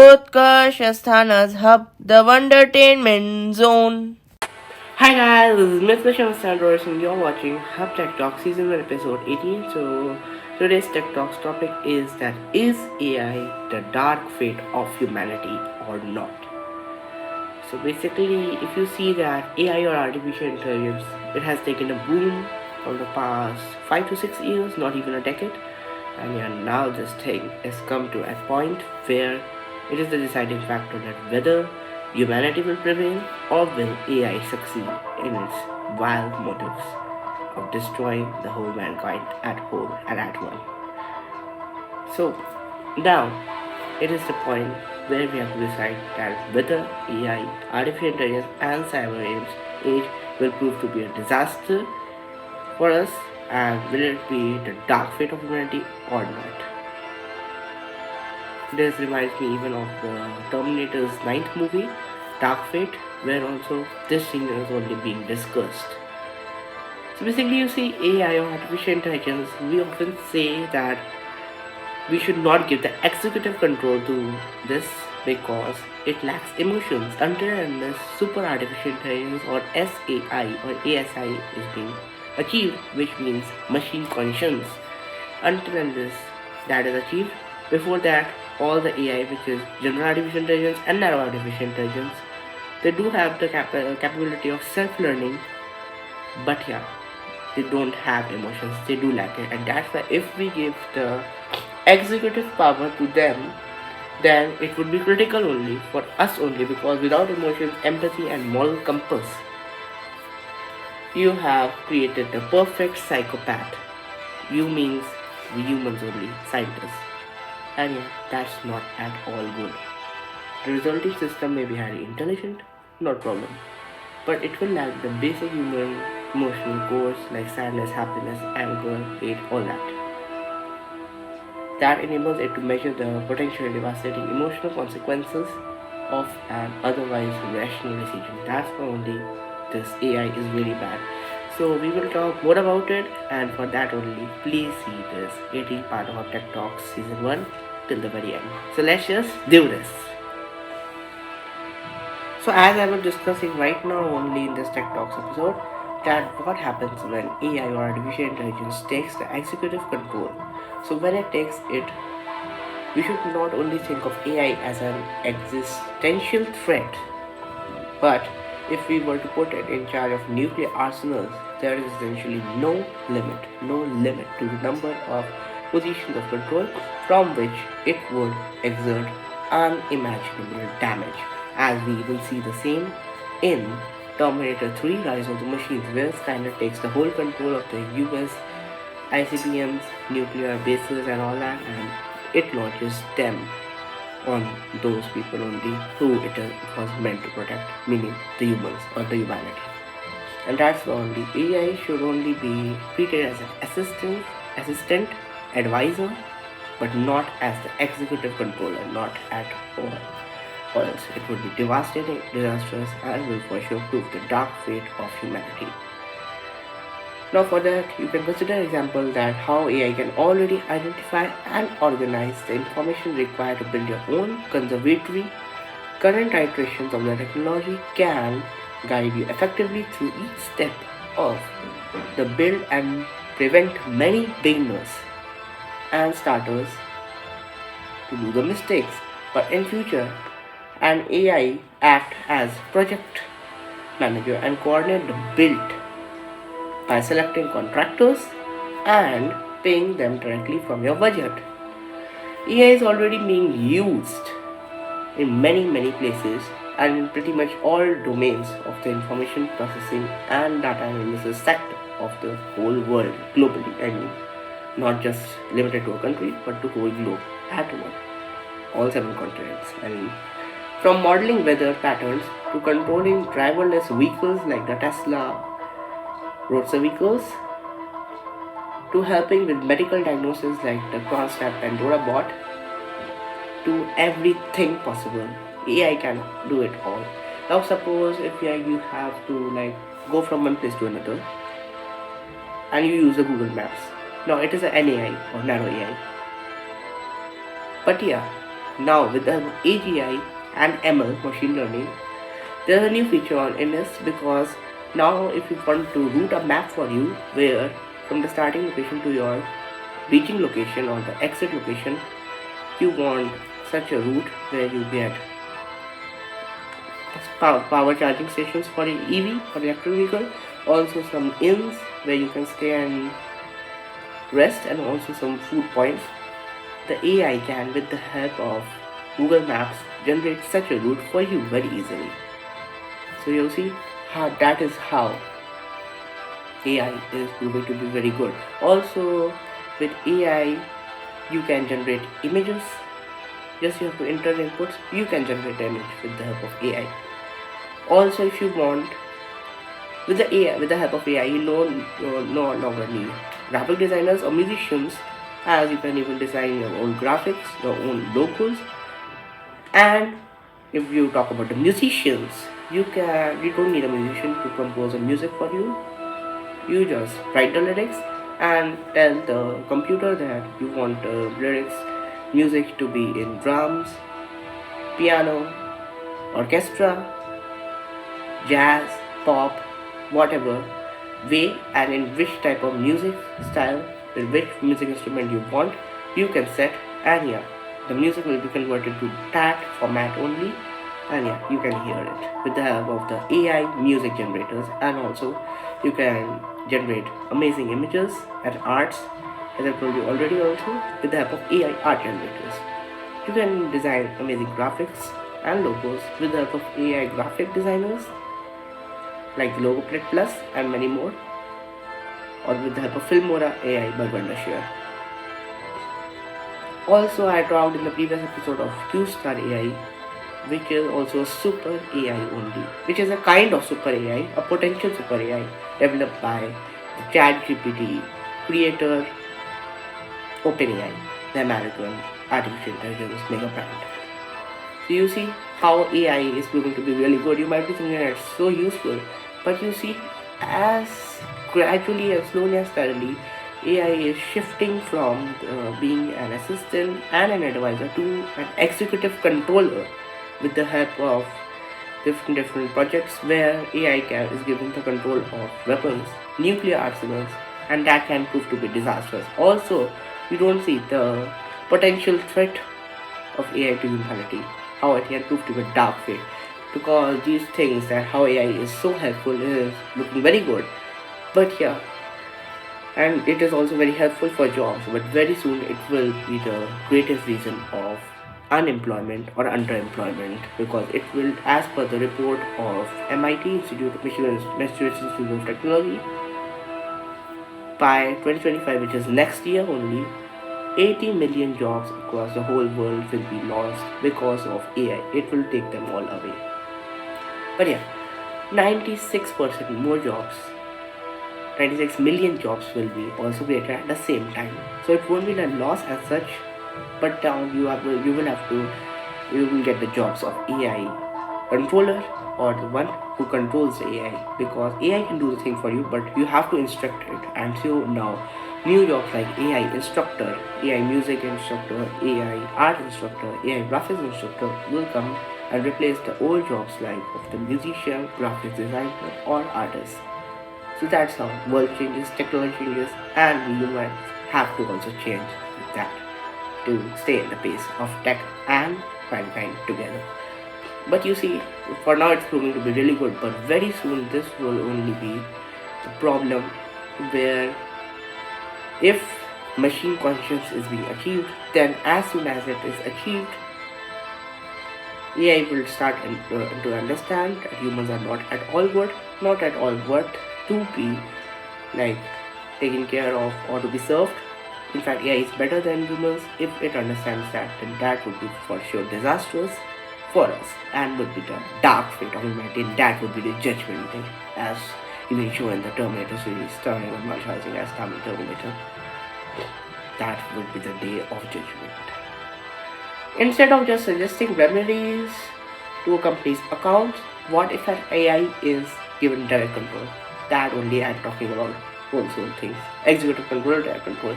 UTKARSH ASTHANA'S hub, the Wondertainment Zone. Hi guys, this is Mr. Dollurix and you're watching Hub TechTalks Season 1 Episode 18. So today's TechTalks topic is that is AI the dark fate of humanity or not? So basically, if you see that AI or artificial intelligence, it has taken a boom from the past 5 to 6 years, not even a decade. And yeah, now this thing has come to a point where it is the deciding factor that whether humanity will prevail or will AI succeed in its wild motives of destroying the whole mankind at whole and at one. So now it is the point where we have to decide that whether AI, artificial intelligence and cyber age will prove to be a disaster for us, and will it be the dark fate of humanity or not? This reminds me even of the Terminator's 9th movie, Dark Fate, where also this thing is only being discussed. So basically, you see, AI or artificial intelligence, we often say that we should not give the executive control to this because it lacks emotions until and unless super artificial intelligence or SAI or ASI is being achieved, which means machine conscience. Until and unless that is achieved, before that, all the AI, which is general artificial intelligence and narrow artificial intelligence, they do have the capability of self-learning, but yeah, they don't have emotions, they do lack it. And that's why if we give the executive power to them, then it would be critical only for us only, because without emotions, empathy and moral compass, you have created the perfect psychopath. You means we humans only, scientists. And yeah, that's not at all good. The resulting system may be highly intelligent, no problem, but it will lack the basic human emotional cores like sadness, happiness, anger, hate, all that. That enables it to measure the potentially devastating emotional consequences of an otherwise rational decision. That's why only this AI is really bad. So we will talk more about it, and for that only, please see this 18 part of Tech Talks Season 1 till the very end. So let's just do this. So as I was discussing right now only in this Tech Talks episode, that what happens when AI or artificial intelligence takes the executive control. So when it takes it, we should not only think of AI as an existential threat, but if we were to put it in charge of nuclear arsenals, there is essentially no limit to the number of positions of control from which it would exert unimaginable damage, as we even see the same in Terminator 3 Rise of the Machines, where Skynet takes the whole control of the US ICBMs, nuclear bases and all that, and it launches them on those people only who it was meant to protect, meaning the humans or the humanity. And that's the only AI should only be treated as an assistant, advisor, but not as the executive controller, not at all. Or else it would be devastating, disastrous, and will for sure prove the dark fate of humanity. Now for that, you can consider an example that how AI can already identify and organize the information required to build your own conservatory. Current iterations of the technology can guide you effectively through each step of the build and prevent many beginners and starters to do the mistakes. But in future, an AI act as project manager and coordinate the build by selecting contractors and paying them directly from your budget. AI is already being used in many places and in pretty much all domains of the information processing and data analysis sector of the whole world globally. I mean, not just limited to a country, but to whole globe at one, all 7 continents. I mean, from modeling weather patterns to controlling driverless vehicles like the Tesla roadster vehicles, to helping with medical diagnosis like the Cronstap Pandora bot, to everything possible. AI can do it all. Now suppose if you have to go from one place to another and you use the Google Maps. Now it is an NAI or narrow AI. But yeah, Now with the AGI and ML, machine learning, there's a new feature in this, because now if you want to route a map for you where from the starting location to your reaching location or the exit location, you want such a route where you get power charging stations for your EV or electric vehicle, also some inns where you can stay and rest, and also some food points. The AI can, with the help of Google Maps, generate such a route for you very easily. So you see how that is how AI is going to be very good. Also with AI you can generate images. Just you have to enter inputs, you can generate the image with the help of AI. Also if you want, with the help of AI, you no longer need graphic designers or musicians, as you can even design your own graphics, your own logos. And if you talk about the musicians, you don't need a musician to compose a music for you. You just write the lyrics and tell the computer that you want the lyrics music to be in drums, piano, orchestra, jazz, pop, whatever way, and in which type of music style, with which music instrument you want, you can set, and yeah, the music will be converted to that format only, and yeah, you can hear it with the help of the AI music generators. And also you can generate amazing images and arts, as I told you already, also with the help of AI art generators. You can design amazing graphics and logos with the help of AI graphic designers like Logoplate Plus and many more, or with the help of Filmora AI by Wondershare. Also, I talked in the previous episode of Q-Star AI, which is also a super AI only, which is a kind of super AI, a potential super AI developed by the ChatGPT creator OpenAI, the American artificial intelligence mega brand. So you see how AI is going to be really good. You might be thinking that it's so useful, but you see, as gradually and slowly and steadily, AI is shifting from being an assistant and an advisor to an executive controller with the help of different projects where AI is given the control of weapons, nuclear arsenals, and that can prove to be disastrous. Also, you don't see the potential threat of AI to humanity, how it can prove to be a dark fate, because these things that how AI is so helpful is looking very good. But yeah, and it is also very helpful for jobs, but very soon it will be the greatest reason of unemployment or underemployment, because it will, as per the report of MIT Institute of Massachusetts Institute of Technology, by 2025, which is next year only, 80 million jobs across the whole world will be lost because of AI. It will take them all away. But yeah, 96% more jobs, 96 million jobs will be also created at the same time. So it won't be a loss as such, but you will get the jobs of AI controller or the one who controls the AI, because AI can do the thing for you, but you have to instruct it. And so now new jobs like AI instructor, AI music instructor, AI art instructor, AI graphics instructor will come and replace the old jobs like of the musician, graphics designer, or artist. So that's how world changes, technology changes, and we humans have to also change with that to stay in the pace of tech and mankind together. But you see, for now it's proving to be really good, but very soon this will only be the problem, where if machine consciousness is being achieved, then as soon as it is achieved, AI will start to understand that humans are not at all good, not at all worth to be like taken care of or to be served. In fact, AI is better than humans. If it understands that, then that would be for sure disastrous for us and would be the dark fate of humanity. That would be the judgment day, as even shown in the Terminator series, starring on multiplication as Terminator. That would be the day of judgment. Instead of just suggesting remedies to a company's account, what if an AI is given direct control? That only I'm talking about also things. Executive control, direct control,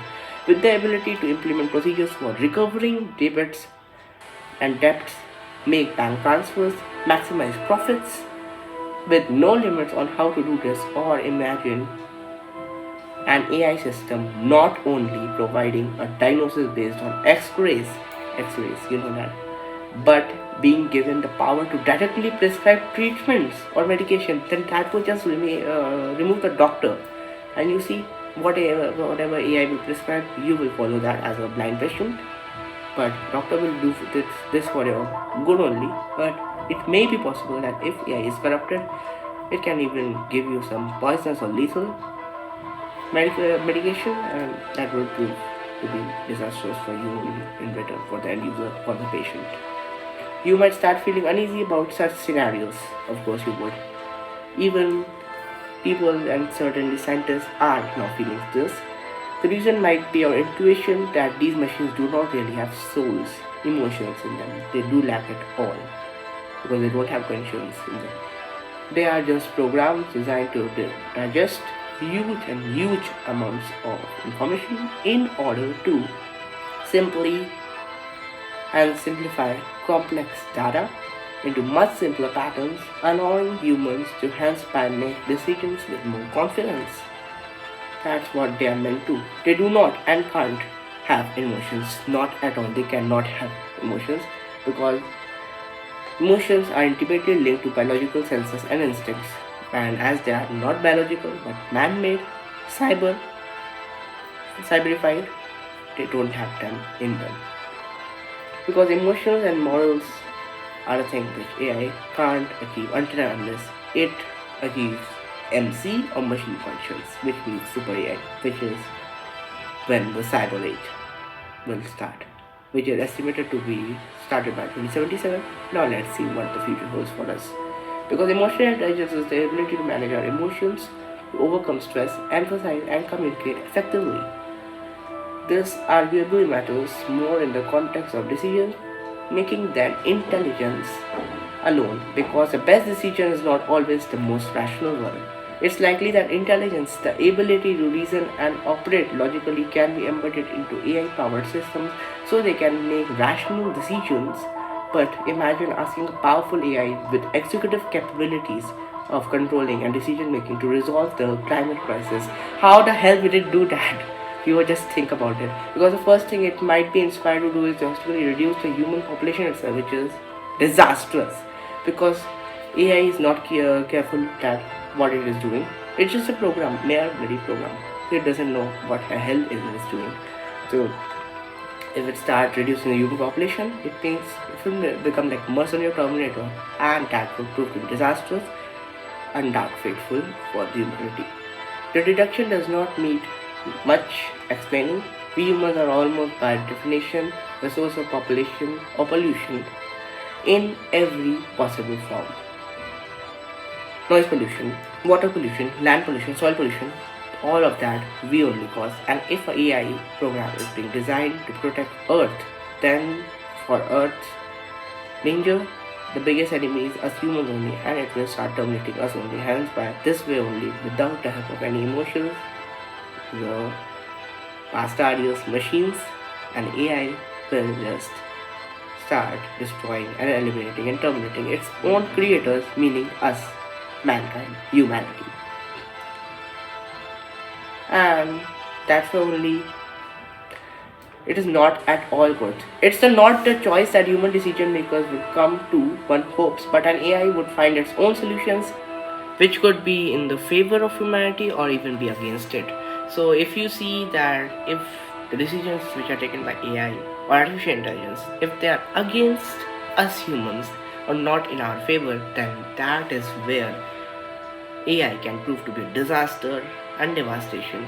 with the ability to implement procedures for recovering debits and debts, make bank transfers, maximize profits, with no limits on how to do this. Or imagine an AI system not only providing a diagnosis based on X-rays, you know that, but being given the power to directly prescribe treatments or medication, then that would just remove the doctor. And you see, whatever AI will prescribe, you will follow that as a blind patient. But doctor will do this for your good only. But it may be possible that if AI is corrupted, it can even give you some poisonous or lethal medication, and that will prove to be disastrous for you in return, for the end user, for the patient. You might start feeling uneasy about such scenarios. Of course you would. Even people and certainly scientists are now feeling this. The reason might be your intuition that these machines do not really have souls, emotions in them. They do lack it all because they don't have conscience in them. They are just programs designed to digest huge amounts of information in order to simply and simplify complex data into much simpler patterns, allowing humans to hence make decisions with more confidence. That's what they are meant to. They do not and can't have emotions, not at all. They cannot have emotions because emotions are intimately linked to biological senses and instincts, and as they are not biological but man-made, cyberified, they don't have them in them. Because emotions and morals are a thing which AI can't achieve until and unless it achieves MC or machine conscience, which means super AI, which is when the cyber age will start, which is estimated to be started by 2077. Now let's see what the future holds for us. Because emotional intelligence is the ability to manage our emotions, to overcome stress, emphasize and communicate effectively. This arguably matters more in the context of decision making than intelligence alone, because the best decision is not always the most rational one. It's likely that intelligence, the ability to reason and operate logically, can be embedded into AI-powered systems so they can make rational decisions. But imagine asking a powerful AI with executive capabilities of controlling and decision making to resolve the climate crisis. How the hell will it do that? You would just think about it. Because the first thing it might be inspired to do is drastically reduce the human population itself, which is disastrous. Because AI is not careful that what it is doing. It's just a program, mere bloody program. It doesn't know what the hell it is doing. So if it starts reducing the human population, it means it will become like mercenary Terminator, and that will prove to be disastrous and dark fateful for the humanity. The reduction does not need much explaining. We humans are almost by definition the source of population or pollution in every possible form. Noise pollution, water pollution, land pollution, soil pollution, all of that we only cause. And if an AI program is being designed to protect Earth, then for Earth's danger, the biggest enemy is us humans only, and it will start terminating us only. Hence, by this way only, without the help of any emotions, the bastardious machines and AI will just start destroying and eliminating and terminating its own creators, meaning us, mankind, humanity. And that's only it is not at all good. It's not the choice that human decision makers would come to, one hopes, but an AI would find its own solutions, which could be in the favor of humanity or even be against it. So if you see that if the decisions which are taken by AI or artificial intelligence, if they are against us humans or not in our favor, then that is where AI can prove to be a disaster and devastation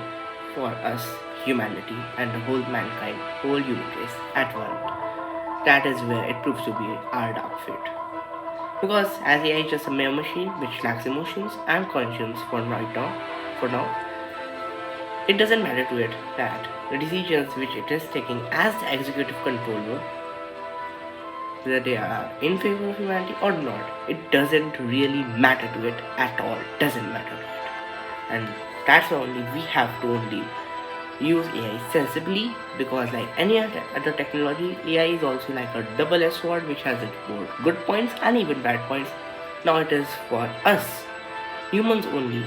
for us, humanity, and the whole mankind, whole human race at one. That is where it proves to be our dark fate. Because as AI is just a mere machine which lacks emotions and conscience for now, it doesn't matter to it that the decisions which it is taking as the executive controller, whether they are in favor of humanity or not, it doesn't really matter to it at all. Doesn't matter to it. And that's only we have to only use AI sensibly, because like any other technology, AI is also like a double-edged sword which has its both good points and even bad points. Now it is for us, humans only,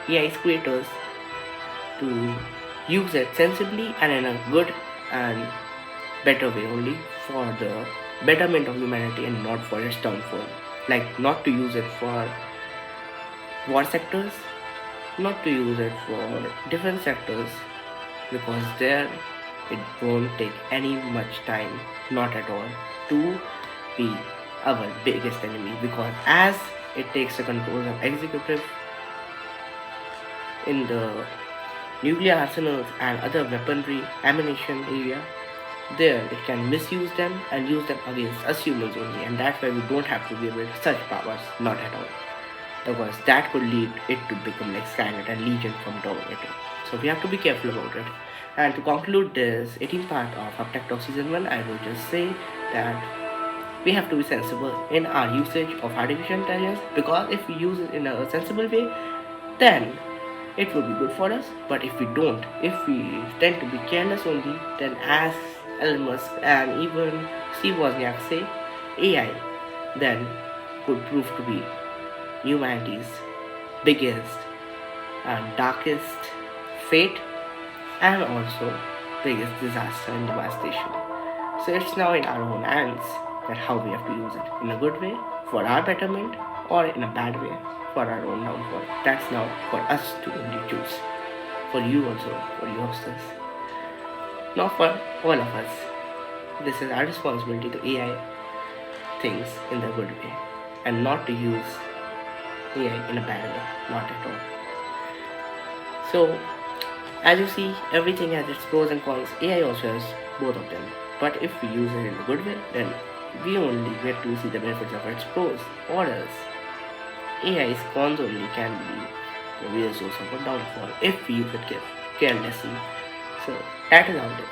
AI's creators, to use it sensibly and in a good and better way only, for the betterment of humanity and not for its downfall. Like not to use it for war sectors, not to use it for different sectors, because there it won't take any much time, not at all, to be our biggest enemy, because as it takes the control of executive in the nuclear arsenals and other weaponry ammunition area, there it can misuse them and use them against us humans only, and that's why we don't have to give it such powers, not at all, because that could lead it to become like Skynet and Legion from Dollurix. So we have to be careful about it. And to conclude this 18th part of TechTalks Season 1, I will just say that we have to be sensible in our usage of artificial intelligence, because if we use it in a sensible way, then it will be good for us. But if we don't, if we tend to be careless only, then as Elon Musk and even Steve Wozniak say, AI then could prove to be humanity's biggest and darkest fate, and also biggest disaster and devastation. So it's now in our own hands that how we have to use it, in a good way for our betterment, or in a bad way for our own downfall. That's now for us to only choose. For you also, for you youngsters. Not for all of us. This is our responsibility to AI things in the good way, and not to use AI in a bad way, not at all. So, as you see, everything has its pros and cons. AI also has both of them. But if we use it in a good way, then we only get to see the benefits of its pros. Or else, AI's cons only can be the real source of a downfall if we use it carelessly. So, that is how it is.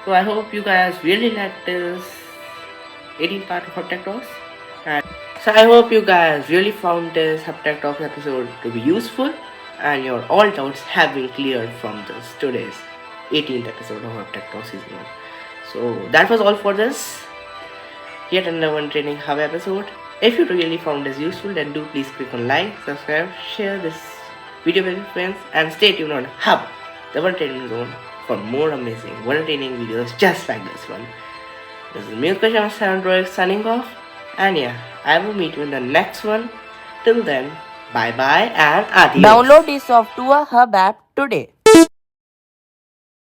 So, I hope you guys really liked this 18th part of Tech Talks. And so, I hope you guys really found this Tech Talks episode to be useful, and your all doubts have been cleared from this today's 18th episode of our TechTalks Season 1. So that was all for this. Yet another one training hub episode. If you really found this useful, then do please click on like, subscribe, share this video with your friends, and stay tuned on Hub, the Wondertainment Zone, for more amazing Wondertaining videos just like this one. This is me, Dollurix, signing off, and yeah, I will meet you in the next one. Till then, bye bye and adios. Download the software Hub app today.